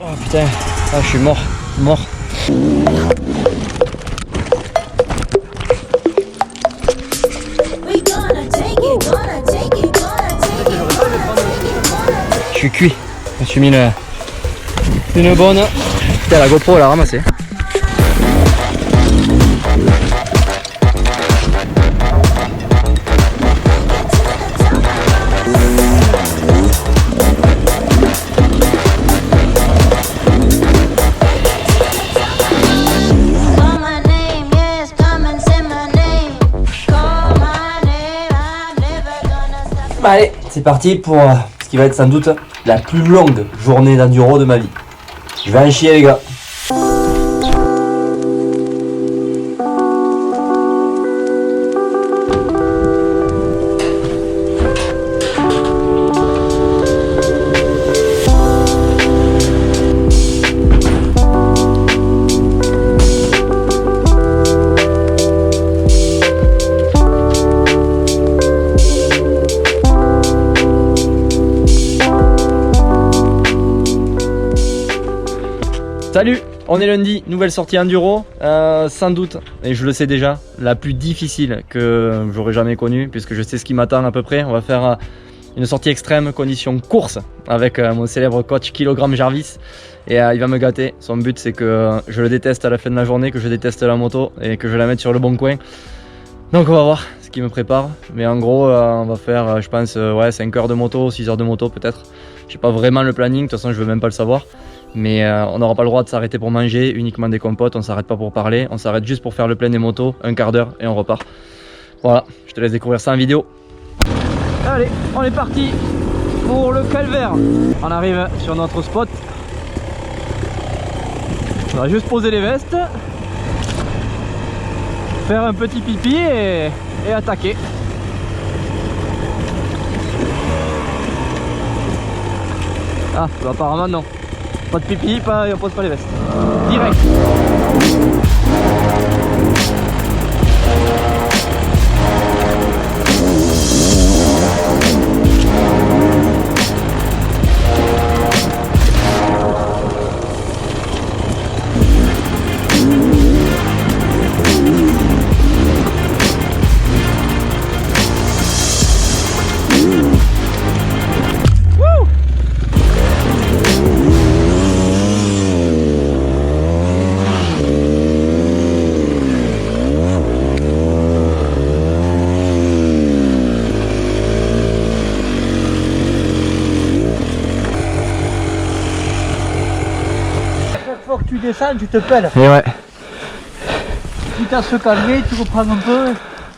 Oh putain, ah, je suis mort. Je suis cuit. Je me suis mis une bonne. Putain, la GoPro elle a ramassé. Allez, c'est parti pour ce qui va être sans doute la plus longue journée d'enduro de ma vie. Je vais en chier les gars. Salut, on est lundi, nouvelle sortie enduro, sans doute, et je le sais déjà, la plus difficile que j'aurais jamais connue, puisque je sais ce qui m'attend à peu près. On va faire une sortie extrême, condition course, avec mon célèbre coach Kilogramme Jarvis, et il va me gâter. Son but c'est que je le déteste à la fin de la journée, que je déteste la moto, et que je la mette sur le bon coin. Donc on va voir ce qui me prépare, mais en gros on va faire, je pense, ouais, 5 heures de moto, 6 heures de moto peut-être. Je sais pas vraiment le planning, de toute façon je veux même pas le savoir. Mais on n'aura pas le droit de s'arrêter pour manger, uniquement des compotes, on s'arrête pas pour parler, on s'arrête juste pour faire le plein des motos, un quart d'heure et on repart. Voilà, je te laisse découvrir ça en vidéo. Allez, on est parti pour le calvaire. On arrive sur notre spot. On va juste poser les vestes, faire un petit pipi et attaquer. Ah, bah apparemment non. Pas de pipi, on pose pas les vestes. Direct. Tu descends, tu te pelles. Et ouais. Quitte à se calmer, tu reprends un peu.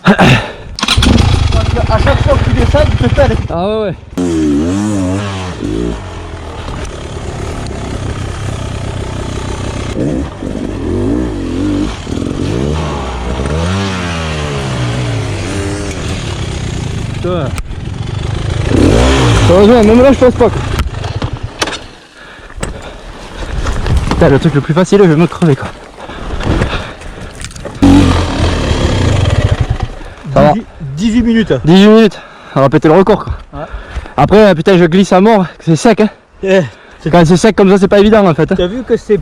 À chaque fois que tu descends, tu te pelles. Ah ouais ouais. Putain. Heureusement, même là je pense pas. Putain, le truc le plus facile, je vais me crever quoi. Ça va. 18 minutes. 18 minutes, on va péter le record quoi. Ouais. Après putain je glisse à mort, c'est sec hein. Quand c'est sec comme ça c'est pas évident en fait. Tu as vu que c'est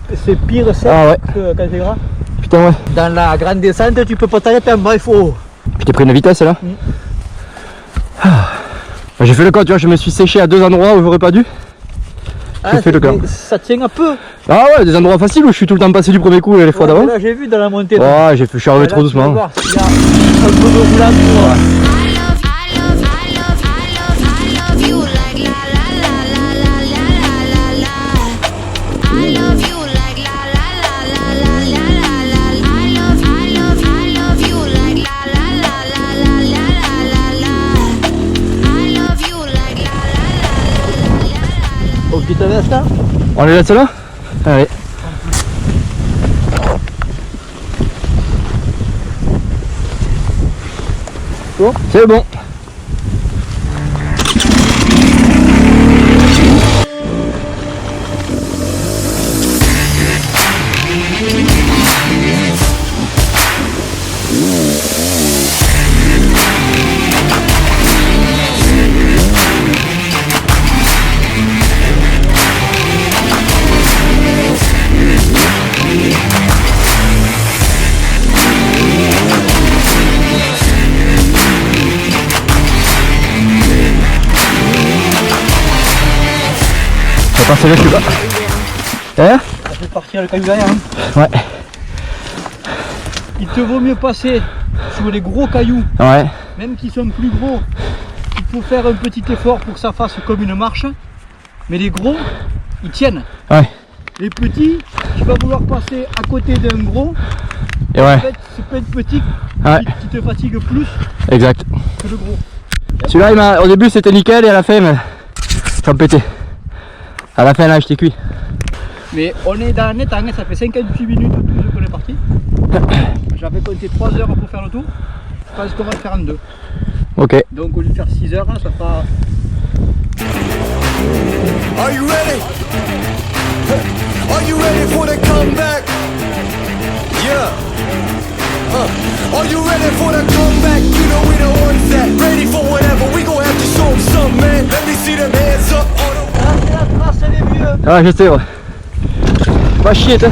pire sec que quand c'est gras. Putain ouais. Dans la grande descente tu peux pas t'arrêter, il faut. Puis t'es pris une vitesse là. J'ai fait le cas, tu vois, je me suis séché à 2 endroits où j'aurais pas dû. J'ai fait le cas. Ça tient un peu. Ah ouais, des endroits faciles où je suis tout le temps passé du premier coup les fois d'avant. Là j'ai vu dans la montée. Ouais, je suis arrivé trop doucement. Il y a un peu de roulant pour... Petite veste là. On les laisse là. Allez. Bon. C'est bon. passer le cube. Ça fait partir le caillou derrière. Hein. Ouais. Il te vaut mieux passer sur les gros cailloux, Ouais. même qui sont plus gros. Il faut faire un petit effort pour que ça fasse comme une marche. Mais les gros, ils tiennent. Ouais. Les petits, tu vas vouloir passer à côté d'un gros. Et ouais. En fait, c'est pas être petit Ouais. qui te fatigue plus Exact. que le gros. Celui-là, au début c'était nickel et à la fin, ça me pétait. À la fin là, j'étais cuit. Mais on est dans les temps, ça fait 58 minutes qu'on est parti. J'avais compté 3 heures pour faire le tour. Je pense qu'on va le faire en 2. Ok. Donc au lieu de faire 6 heures, ça fera... Are you ready? Are you ready for the comeback? Yeah. Are you ready for the comeback? You know we the ones that ready for whatever. We gon' have to show them some, man. Let me see them hands up on the Là c'est la trace, elle est vieux. Ah, je sais, ouais. Va chier, toi.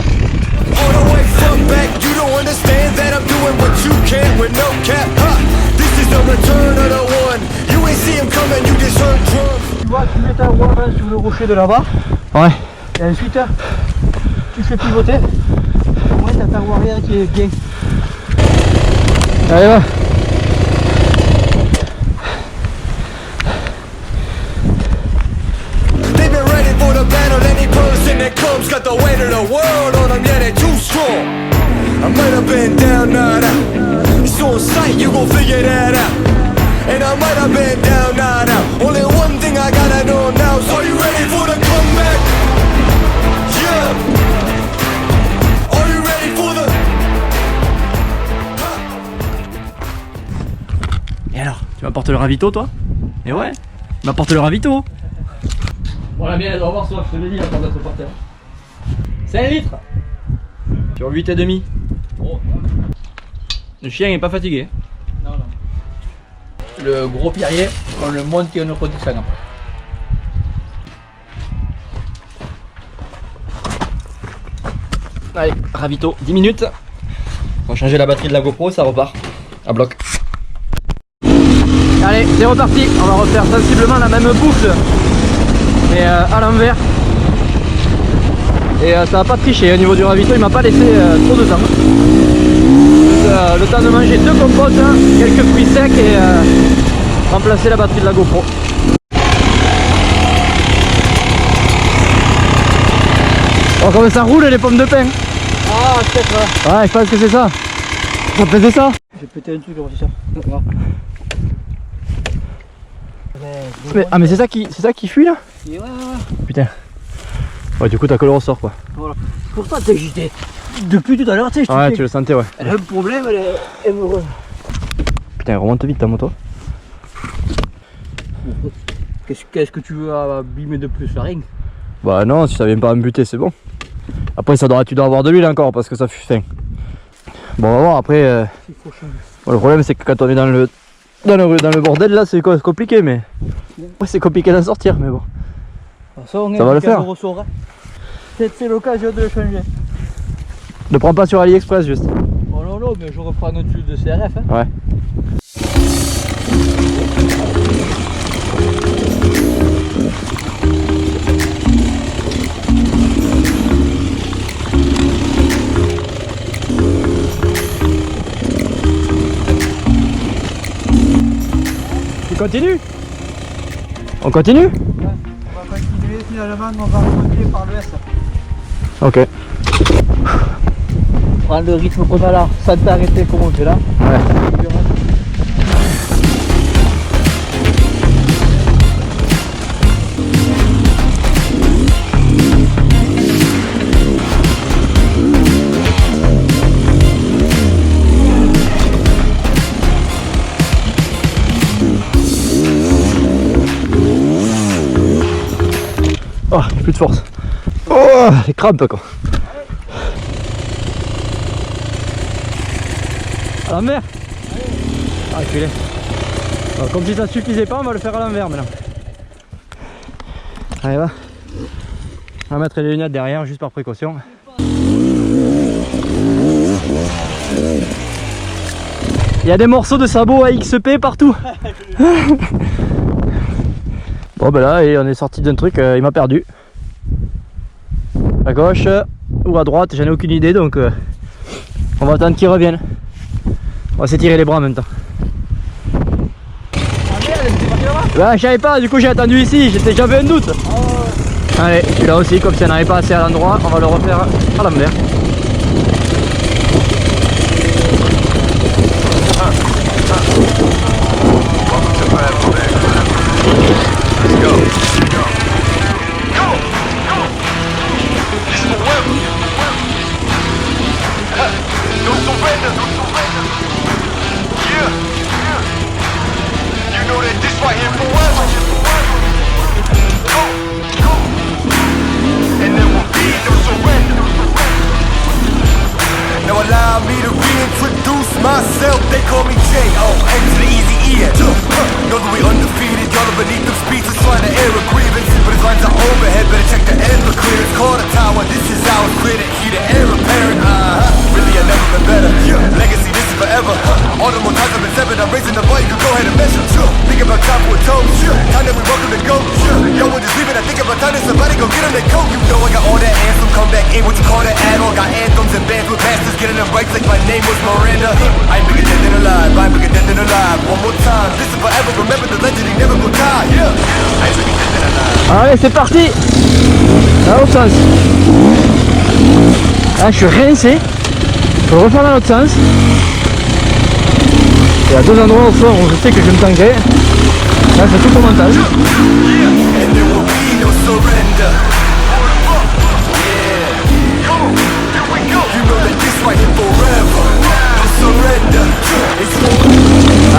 on the way from back. You don't understand that I'm doing what you can with no cap. Ha! This is the return of the one. You ain't see him coming, you just heard drums. Tu vois, tu mets ta roue avant sur le rocher de là-bas. Ouais. Et ensuite, tu fais pivoter. Au moins t'as ta roue arrière qui est bien. Allez, va. They've been ready for the battle. Any person that comes got the weight of the world on them. Yeah, they're too strong. I might have been down, not out. It's on sight, you gon' figure that out. And I might have been down, not out. Only one thing I gotta know now is, are you ready for the comeback? Yeah. Are you ready for the... Et alors, tu m'apportes le ravito, toi? Et ouais, tu m'apportes le ravito. Bon, la mienne, elle doit avoir soif, je te l'ai dit, avant d'être par terre. 5 litres sur 8,5. Oh. Le chien est pas fatigué. Non, non. Le gros pierrier, on le monte et on le redescend. Allez, ravito, 10 minutes. On va changer la batterie de la GoPro, ça repart. À bloc. Allez, c'est reparti. On va refaire sensiblement la même boucle, mais à l'envers. Et ça va pas tricher au niveau du ravito, il m'a pas laissé trop de temps. Le temps de manger 2 compotes, hein, quelques fruits secs et remplacer la batterie de la GoPro. Oh, comme ça roule les pommes de pin. Ah, peut-être. Ouais, je pense que c'est ça. Ça faisait ça. J'ai pété un truc, c'est ça. Mais c'est ça qui fuit là. Ouais. Putain. Ouais, du coup t'as que le ressort quoi. Voilà. Pour ça, j'étais depuis tout à l'heure, tu sais, Ouais, tu le sentais, ouais. elle a un problème, elle me re... Putain, remonte vite ta moto. Qu'est-ce que tu veux abîmer de plus, la ring? Bah non, si ça vient pas à me buter, c'est bon. Après, tu dois avoir de l'huile encore parce que ça fuit fin. Bon, on va voir après. Il faut changer. Bon, le problème, c'est que quand on est dans le bordel là, c'est compliqué, mais. Ouais, c'est compliqué d'en sortir, mais bon. Ça va le faire. Peut-être c'est l'occasion de le changer. Ne prends pas sur AliExpress, juste. Oh non, mais je reprends un tube de CRF. Hein. Ouais. Tu continues? On continue? Ouais, on va continuer, finalement on va remonter par l'ouest. Ok. Prendre le rythme qu'on a là, sans t'arrêter comme on fait là. Ouais. Oh, j'ai plus de force. Oh, les crampes quoi. À l'envers. Ah, culé. Bon, comme si ça suffisait pas, on va le faire à l'envers maintenant. Allez, va. On va mettre les lunettes derrière, juste par précaution. Il y a des morceaux de sabots à XP partout. Bon ben là, et on est sorti d'un truc, il m'a perdu. À gauche ou à droite, j'en ai aucune idée, donc on va attendre qu'ils reviennent. On va s'étirer les bras en même temps. Bah je savais pas, du coup j'ai attendu ici, j'avais un doute. Allez, là aussi, comme si on n'avait pas assez à l'endroit, on va le refaire à l'envers. Now allow me to reintroduce myself. They call me J.O. N to the easy E. Know that we undefeated. Y'all are beneath them speeches trying to air a grievance. But his lines are overhead. Better check the air for clearance. Call the tower. This is our clear to heat the air apparent. Really, I've never been better. Legacy, this is forever. All the more times I've been severed. I'm raising the bar. You can go ahead and measure. Think about time for a toast. Time that we welcome to go. Yo, we're just leaving. I think about time that somebody go get them that coat. You know I got all that anthem. Come back in. What you call that add-on? Got anthems and bands with masters. Getting them right like my name was Miranda. I ain't bigger dead than alive, I ain't bigger dead than alive. One more time, this is forever, remember the legend, he never gon' die, yeah. I ain't bigger dead than alive. Allez, c'est parti. Dans l'autre sens. Là, je suis rincé. Je vais refaire dans l'autre sens. Il y a deux endroits au fond où je sais que je vais me tanguer. Là, c'est tout au montage. And there will be no surrender.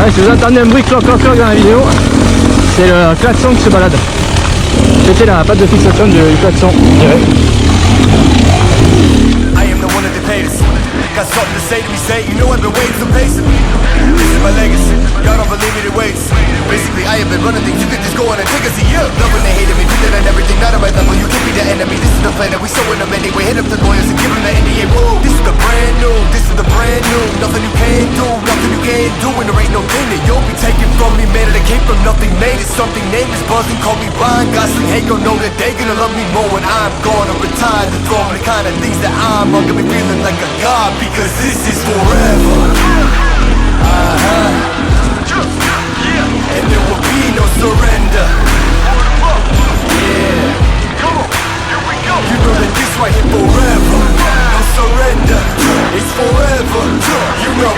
Ah, si vous entendez un bruit cloc cloc cloc dans la vidéo, c'est le klaxon qui se balade. C'était la patte de fixation du klaxon, je dirais. I am the one that they paid us. Got something to say to me, say, you know I've been waiting so patiently. This is my legacy, y'all don't believe me, it waits. Basically, I have been running things, you could just go on and take a seat. Loving they hated me, putting on everything, not at my level, you can be the enemy. This is the plan that we showing them anyway. Hit up the lawyers and give them the NDA. Woo! This is the brand new, this is the brand new. Nothing you can't do, nothing you can't do. And there ain't no thing that you'll be taking from me. Man, that came from nothing, made it something. Name is buzzing, call me Ryan Gosling. Hey, gon' know that they gonna love me more when I'm gone or retired. The throne, the kind of things that I'm gonna be feeling like a god. Because this is forever. And there will be no surrender. Yeah. You know that this right here forever. No surrender. It's forever. You know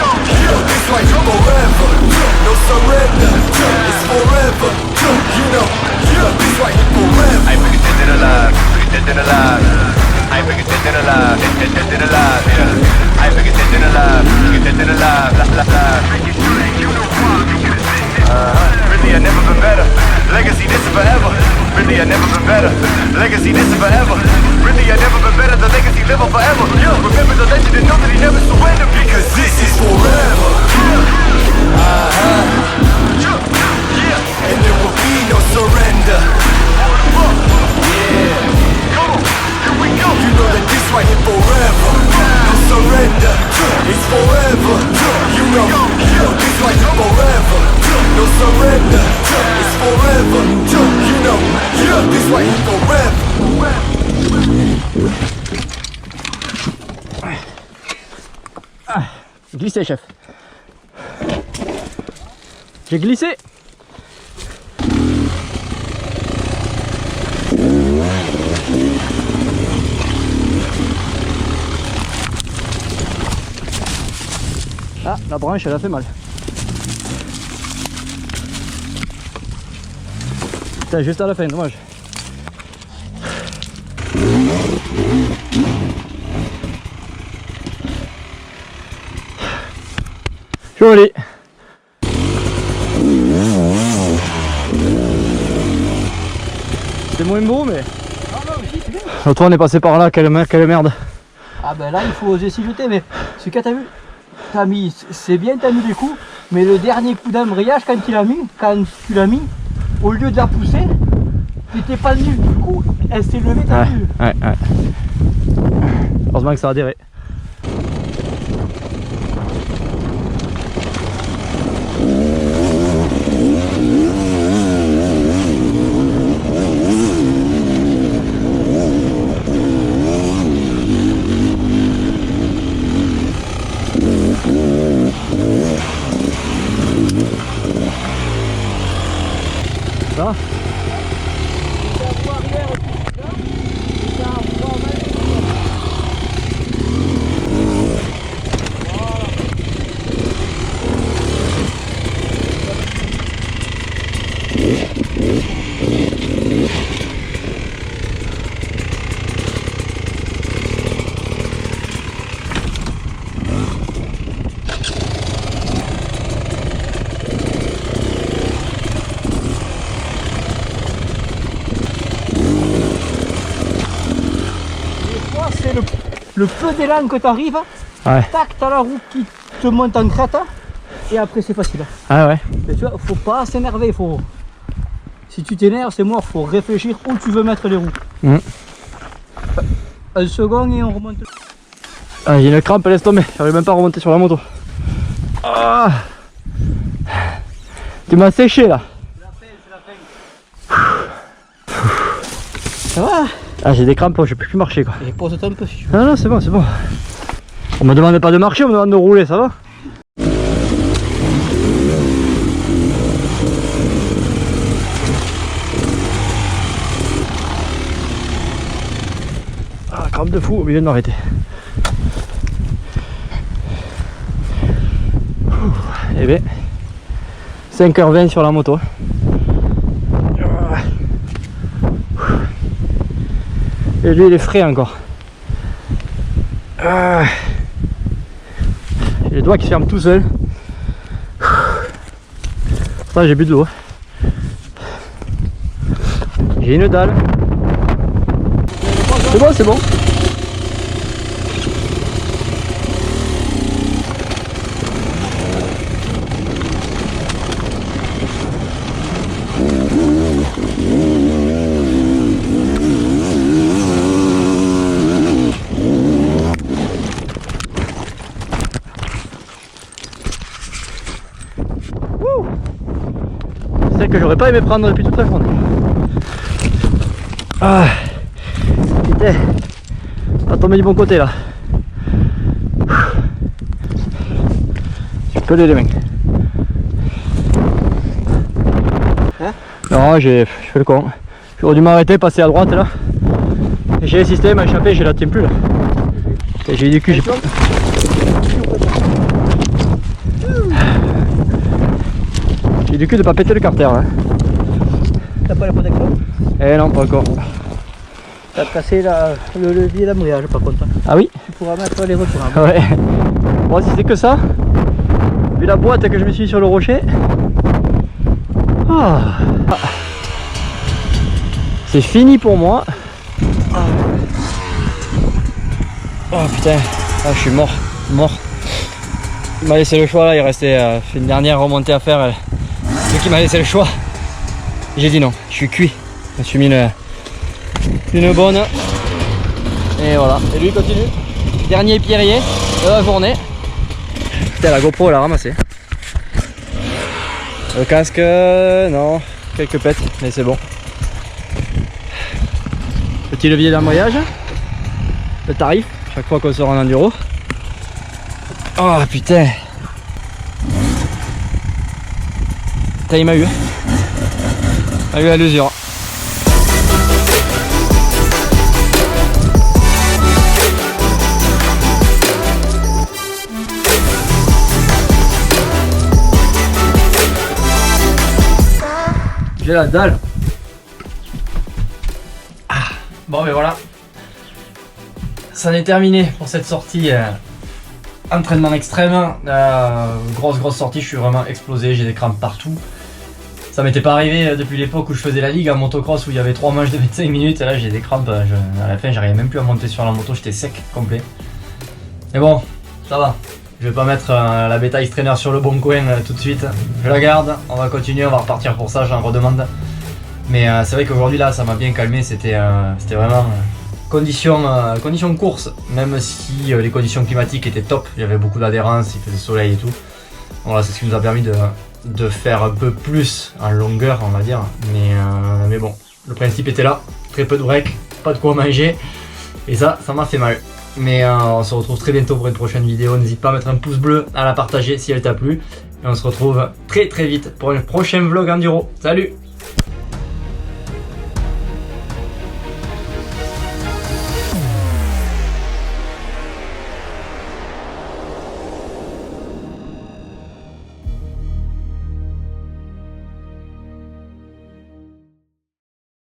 this right here forever. No surrender. It's forever. You know this right here forever. I ain't bigger dead than alive. Bigger dead than alive. I ain't bigger dead than alive. Dead than alive. Yeah. I ain't bigger dead than alive. Bigger dead than alive. La la la. Really, I never been better. Legacy, this is forever. Really, I never been better. Legacy, this is forever. Really, I never been better. The legacy live on forever. Yeah. Remember the legend and know that he never surrendered. Because this is forever. And there will be no surrender. Yeah. You know that this right here forever. No surrender. It's forever. You know this right here forever. No surrender. It's forever. You know this right here forever. Glissé, chef. J'ai glissé. Ah, la branche elle a fait mal. Putain, juste à la fin, dommage. Joli. C'est moins beau, mais l'autre on est passé par là, quelle merde. Ah ben là il faut oser s'y jeter, mais ce que t'as vu, c'est bien, t'as mis des coups, mais le dernier coup d'embrayage quand tu l'as mis, au lieu de la pousser, t'étais pas venu, du coup elle s'est levée, t'as vu. Ouais. Heureusement que ça a adhéré. vois, c'est le peu d'élan que tu arrives. Ouais. Tac, t'as la roue qui te monte en crête. Et après, c'est facile. Ah ouais. Mais tu vois, faut pas s'énerver. Si tu t'énerves, c'est mort. Faut réfléchir où tu veux mettre les roues. Un second et on remonte. Ah, j'ai une crampe, laisse tomber. J'arrive même pas à remonter sur la moto. Ah. Tu m'as séché là. C'est la fin. Ça va? Ah, j'ai des crampes, je peux plus marcher quoi. Et pose-toi un peu si tu veux. Non, non, c'est bon, c'est bon. On me demande pas de marcher, on me demande de rouler, ça va? Ah, crampe de fou, obligé de m'arrêter. Eh bien, 5h20 sur la moto. Et lui il est frais encore. J'ai les doigts qui se ferment tout seuls. Ça j'ai bu de l'eau. J'ai une dalle. C'est bon, c'est bon. C'est que j'aurais pas aimé prendre depuis toute la journée. Ah putain, pas tombé du bon côté là. Tu peux les mains. Hein? Non, j'ai fait le con. J'aurais dû m'arrêter, passer à droite là. J'ai le système à échapper, je la tiens plus là. J'ai eu du cul, j'ai pas. J'ai du cul de pas péter le carter là. T'as pas la protection? Eh non, pas encore. T'as cassé le levier d'embrayage par contre. Ah oui? Tu pourras mettre les retournables. Ouais. Bon, si c'est que ça, vu la boîte que je me suis mis sur le rocher. Ah. C'est fini pour moi. Oh putain, ah, je suis mort. Il m'a laissé le choix là, il restait une dernière remontée à faire. Celui qui m'a laissé le choix, j'ai dit non, je suis cuit. Je me suis mis une bonne. Et voilà, et lui il continue. Dernier pierrier de la journée. Putain, la GoPro elle a ramassé. Le casque, non, quelques pètes, mais c'est bon. Petit levier d'embrayage. Le tarif, chaque fois qu'on sort en enduro. Oh putain. Putain, il m'a eu. Il m'a eu à l'usure. J'ai la dalle. Ah, bon mais voilà. Ça en est terminé pour cette sortie entraînement extrême. Grosse sortie, je suis vraiment explosé, j'ai des crampes partout. Ça m'était pas arrivé depuis l'époque où je faisais la ligue en motocross où il y avait 3 manches de 25 minutes et là j'ai des crampes, à la fin j'arrivais même plus à monter sur la moto, j'étais sec complet. Mais bon, ça va. Je vais pas mettre la bêta X-Trainer sur le bon coin tout de suite. Je la garde, on va continuer, on va repartir pour ça, j'en redemande. Mais c'est vrai qu'aujourd'hui là ça m'a bien calmé, c'était vraiment conditions course, même si les conditions climatiques étaient top, il y avait beaucoup d'adhérence, il faisait soleil et tout. Voilà, c'est ce qui nous a permis de faire un peu plus en longueur on va dire. Mais bon, le principe était là, très peu de break, pas de quoi manger. Et ça m'a fait mal. Mais on se retrouve très bientôt pour une prochaine vidéo. N'hésite pas à mettre un pouce bleu, à la partager si elle t'a plu. Et on se retrouve très vite pour un prochain vlog enduro. Salut!